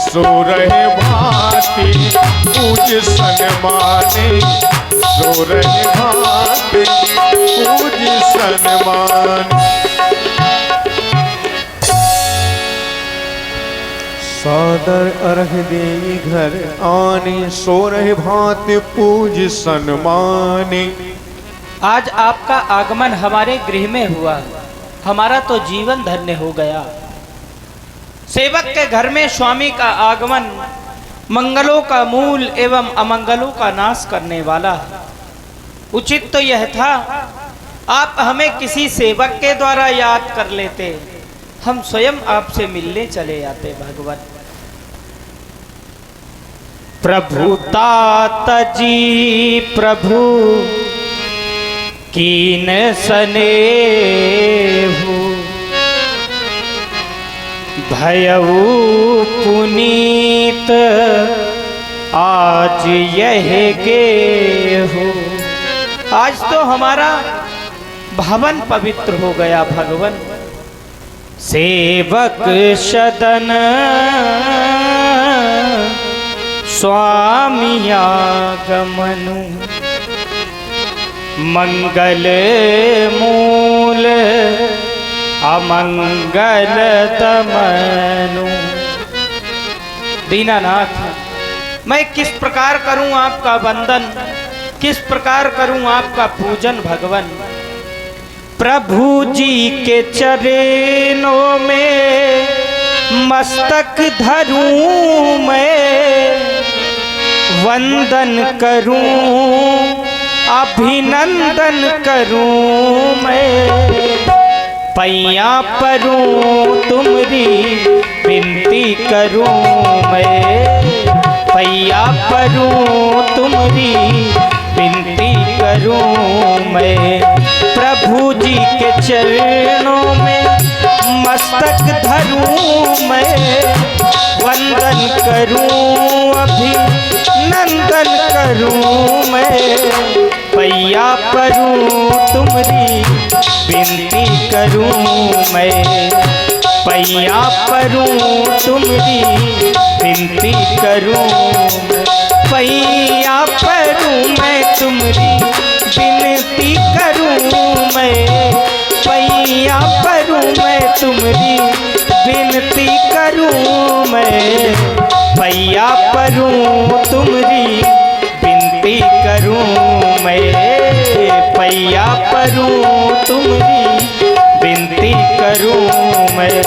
सो रहे भांति पूज सनमाने, सो रहे भांति पूज सनमान। सादर अर्घ देई घर आने, सो रहे भांति पूज सनमाने। आज आपका आगमन हमारे गृह में हुआ, हमारा तो जीवन धन्य हो गया। सेवक के घर में स्वामी का आगमन मंगलों का मूल एवं अमंगलों का नाश करने वाला है। उचित तो यह था आप हमें किसी सेवक के द्वारा याद कर लेते, हम स्वयं आपसे मिलने चले आते। भगवान प्रभु तात जी प्रभु कीन सनेहु, भयऊ पुनीत आज यह गेहु। आज तो हमारा भवन पवित्र हो गया भगवान। सेवक सदन स्वामी आगमनु, मंगल मूल अमंगल तमनु। दीनानाथ, मैं किस प्रकार करूं आपका वंदन, किस प्रकार करूं आपका पूजन भगवान। प्रभु जी के चरणों में मस्तक धरूं मैं, वंदन करूं अभिनंदन करूं मैं। पैया परूं तुमरी विनती करूं मैं, पैया परूं तुमरी विनती करूं मैं। प्रभु जी के चरणों में मस्तक धरूं मैं, वंदन करूं अभिनंदन करूं मैं। पैया परूं तुमरी विनती करूं मैं, पैया परूं तुमरी विनती करूं मैं। पैया परूं मैं तुमरी विनती करूं मैं, पैया परूं मैं तुमरी विनती करूं मैं। पैया परूं तुमरी विनती करूं मैं, पैया परूं तुमरी विनती करूं मैं।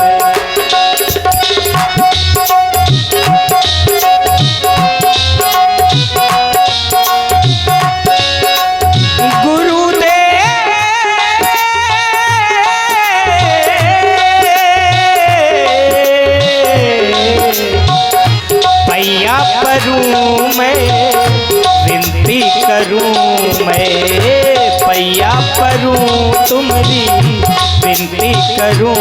परूं मैं विनती करूं मैं, पैया परूं तुमरी विनती करूं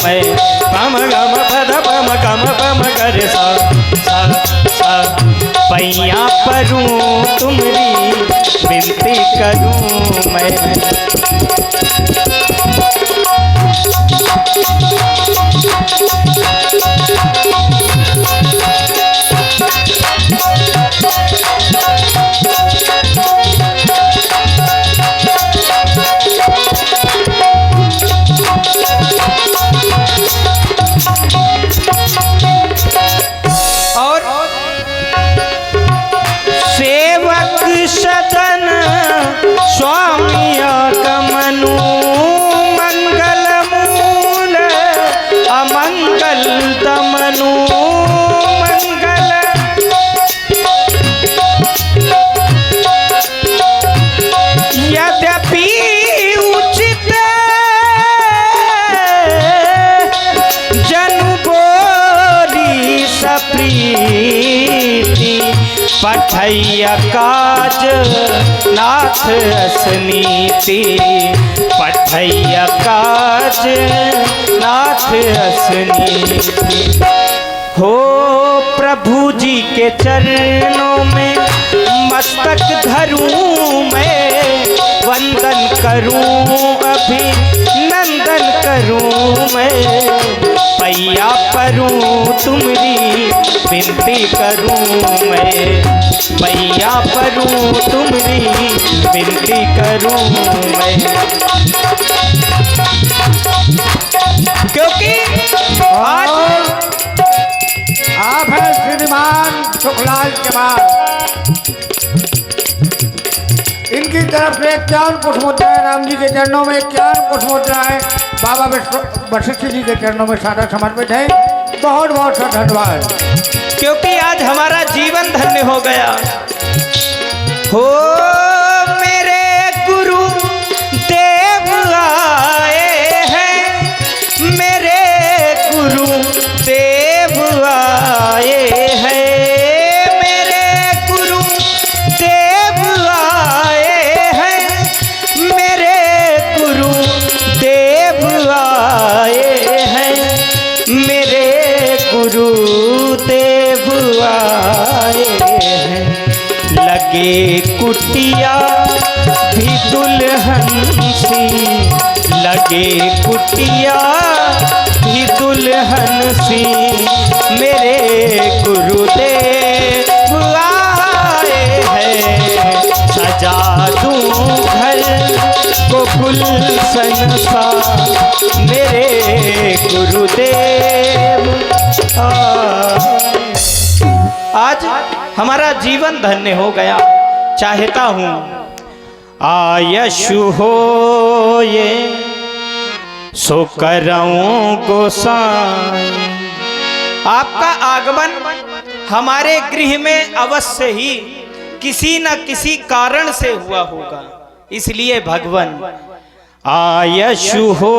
मैं। पम गम पद पम गम पम कर सा सा सा, पैया परूं तुमरी विनती करूं मैं। सदन स्वामी आगमनु, मंगल मूल अमंगल दमनु। मंगल यद्यपि उचित जनु बोली सप्रीति, पठैया काज नाथ असनीति, पठैया काज नाथ असनीति। हो प्रभु जी के चरणों में मस्तक धरूं मैं, वंदन करूं अभिनंदन करूं मैं। पैया परूं तुमरी विनती करूं मैं, मैया परूं तुम्हारी विनती करूं मैं। क्योंकि आज आप हैं श्रीमान सुखलाल चमार, इनकी तरफ से 51 कुसमुद्राएं राम जी के चरणों में, 51 कुसमुद्राएं बाबा वशिष्ठ जी के चरणों में सादा समर्पित है। बहुत बहुत सा धन्यवाद। क्योंकि आज हमारा जीवन धन्य हो गया। हो मेरे गुरु देव आए हैं, मेरे गुरु देव आए हैं, मेरे गुरु देव आए हैं, मेरे गुरु देव आए हैं, मेरे गुरु देव आए हैं। लगे कुटिया भी दुल्हन सी, लगे कुटिया भी दुल्हन सी, मेरे गुरुदेव आए हैं। सजा दूं घर को गुलशन सा, मेरे गुरुदेव आज हमारा जीवन धन्य हो गया। चाहता हूँ आयशु हो ये सो करऊं गोसाई। आपका आगमन हमारे गृह में अवश्य ही किसी न किसी कारण से हुआ होगा, इसलिए भगवान आयशु हो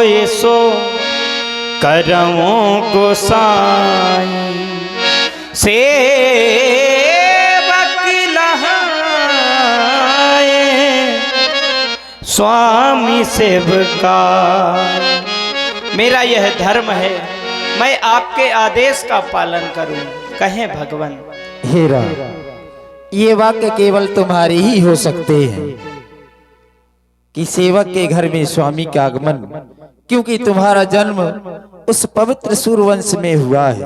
ये सो करऊं गोसाई। सेवक लहाए स्वामी सेवका। मेरा यह धर्म है, मैं आपके आदेश का पालन करूं, कहें भगवान। हे राम, ये वाक्य केवल तुम्हारे ही हो सकते हैं कि सेवक के घर में स्वामी का आगमन, क्योंकि तुम्हारा जन्म उस पवित्र सूर्यवंश में हुआ है।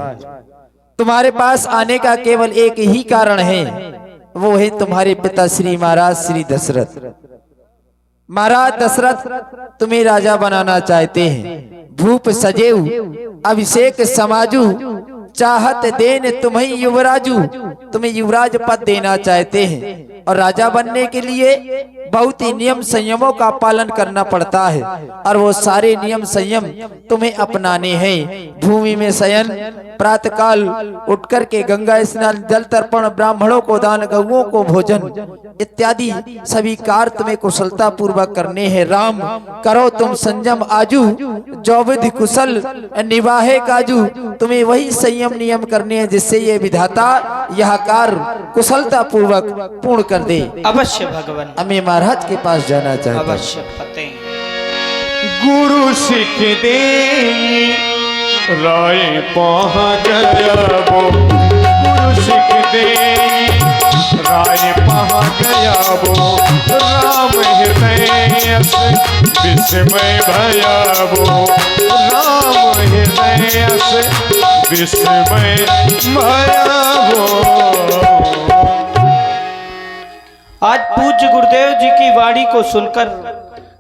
तुम्हारे पास आने का केवल एक ही कारण है, वो है तुम्हारे पिता श्री महाराज श्री दशरथ। महाराज दशरथ तुम्हें राजा बनाना चाहते हैं। भूप सजेऊ अभिषेक समाजू, चाहत देन तुम्हें युवराजू। तुम्हें युवराज पद देना चाहते हैं और राजा बनने के लिए बहुत ही नियम संयमों का पालन करना पड़ता है, और वो सारे नियम संयम तुम्हें अपनाने हैं। भूमि में शयन, प्रातःकाल उठ करके गंगा स्नान, जल तर्पण, ब्राह्मणों को दान, गौओं को भोजन इत्यादि सभी कार्य तुम्हें कुशलता पूर्वक करने हैं। राम करो तुम संयम आजू, जो विधि कुशल निवाहे काजू। तुम्हें वही संयम नियम करने हैं जिससे ये विधाता यह कार्य कुशलता पूर्वक पूर्ण कर दे। अवश्य भगवान, हमें महाराज के पास जाना चाहते हैं। अवश्य फतेह। गुरु सिख दे राय पहुँच गया वो, गुरु सिख दे राय पहुँच गया वो। राम हृदय से विस्मय भया वो, राम हृदय से विस्मय भया वो। आज पूज्य गुरुदेव जी की वाणी को सुनकर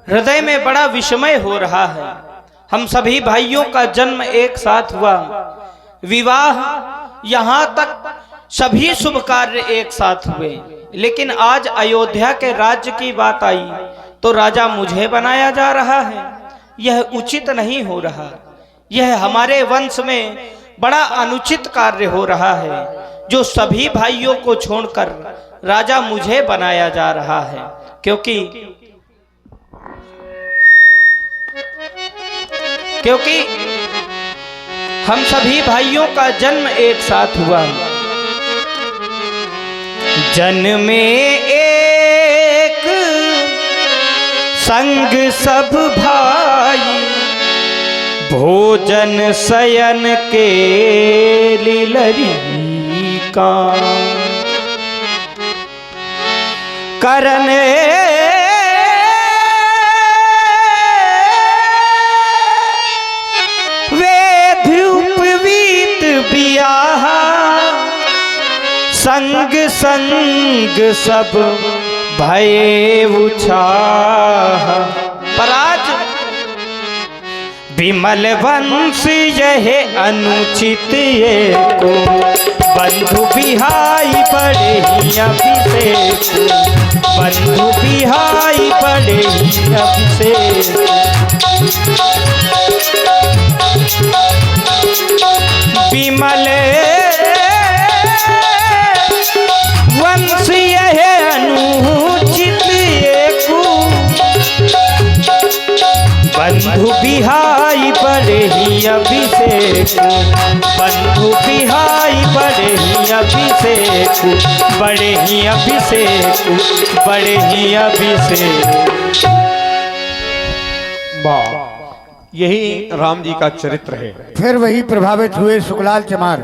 हृदय में बड़ा विस्मय हो रहा है। हम सभी भाइयों का जन्म एक साथ हुआ, विवाह, यहाँ तक सभी शुभ कार्य एक साथ हुए, लेकिन आज अयोध्या के राज्य की बात आई तो राजा मुझे बनाया जा रहा है। यह उचित नहीं हो रहा। यह हमारे वंश में बड़ा अनुचित कार्य हो रहा है, जो सभी भाइयों को छोड़कर राजा मुझे बनाया जा रहा है। क्योंकि हम सभी भाइयों का जन्म एक साथ हुआ। जन्म में एक संग सब भाई, भोजन शयन के लीलरी का करने वेद उपवीत बियाह। संग संग सब भये उछाह, पर आज विमल वंश यह अनुचित ये को, बंधु बिहाई बड़े ही अभिषेक, बंधु बिहाई बड़े ही अभिषेक। विमल वंश यह अनुचित एकु, बंधु बिहाई बड़े ही अभिषेक, बंधु बिहाई बड़े ही अभिषेक, बड़े ही अभिषेक, बड़े ही अभिषेक। वाह, यही राम जी का चरित्र है। फिर वही प्रभावित हुए सुखलाल चमार।